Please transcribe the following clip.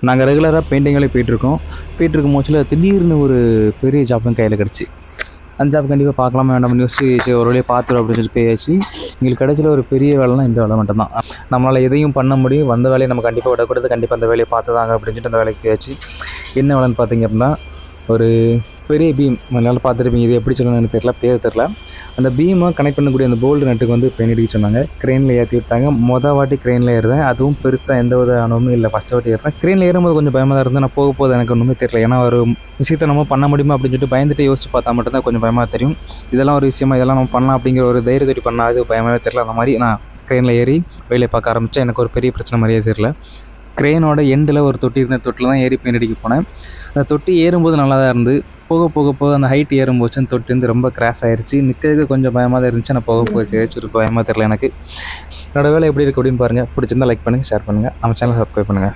நாங்கள் ரெகுலராக பெயிண்டிங் வேலைக்கு போயிட்டுருக்கும் போச்சில் திடீர்னு ஒரு பெரிய ஜாப்பும் கையில் கிடச்சி. அந்த ஜாப் கண்டிப்பாக பார்க்கலாமா வேண்டாம்னு யோசிச்சு சரி ஒரு வழியாக பார்த்துரும் அப்படின்னு சொல்லி போயாச்சு. எங்களுக்கு கிடைச்சில ஒரு பெரிய வேலைனா இந்த வேலை மட்டும்தான். நம்மளால் எதையும் பண்ண முடியும், வந்த வேலையை நம்ம கண்டிப்பாக விடக்கூடாது, கண்டிப்பாக அந்த வேலையை பார்த்துதாங்க அப்படின்னு சொல்லிட்டு அந்த வேலைக்கு போயாச்சு. என்ன வேலைன்னு பார்த்தீங்க அப்படின்னா, ஒரு பெரிய பீம் நல்லா பார்த்துருப்பீங்க. இது எப்படி சொல்லணும்னு எனக்கு தெரியல, பேர் தெரில. அந்த பீமை கனெக்ட் பண்ணக்கூடிய அந்த போல்டு நட்டுக்கு வந்து பெயிண்ட் அடிக்க சொன்னாங்க. க்ரெயினில் ஏற்றி விட்டாங்க. வாட்டி க்ரெயினில் ஏறுறேன், அதுவும் பெருசாக எந்த வித அனுபவமும் இல்லை. ஃபஸ்ட்டு வாட்டி ஏறுறேன். க்ரெயினில் ஏறும்போது கொஞ்சம் பயமாக தான் இருந்தது. நான் போக எனக்கு ஒன்றுமே தெரியல. ஏன்னா ஒரு விஷயத்தை நம்ம பண்ண முடியுமா அப்படின்னு சொல்லிட்டு பயந்துட்டு யோசிச்சு பார்த்தா மட்டும்தான் கொஞ்சம் பயமாக தெரியும். இதெல்லாம் ஒரு விஷயமா, இதெல்லாம் நம்ம பண்ணலாம் அப்படிங்கிற ஒரு தைரியத்தோடி பண்ணால் அது பயமாகவே தெரியல. அந்த மாதிரி நான் க்ரெயினில் ஏறி வேலையை பார்க்க ஆரம்பித்தேன். எனக்கு ஒரு பெரிய பிரச்சனை மாதிரியே தெரியல. க்ரெயினோட எண்டில் ஒரு தொட்டி இருந்த தொட்டில் தான் ஏறி பெயிண்ட் அடிக்க போனேன். அந்த தொட்டி ஏறும்போது நல்லா தான் இருந்து, போக அந்த ஹைட் ஏறும்போச்சு அந்த தொட்டி வந்து ரொம்ப கிராஸ் ஆகிடுச்சு. நிற்கிறதுக்கு கொஞ்சம் பயமாக தான் இருந்துச்சு. ஆனால் போக ஏதாச்சும் ஒரு பயமாக தெரியல எனக்கு. என்னோடய வேலை எப்படி இருக்குது அப்படின்னு பாருங்கள். பிடிச்சிருந்தால் லைக் பண்ணுங்கள், ஷேர் பண்ணுங்கள், நம்ம சேனலை சப்ஸ்கிரைப் பண்ணுங்கள்.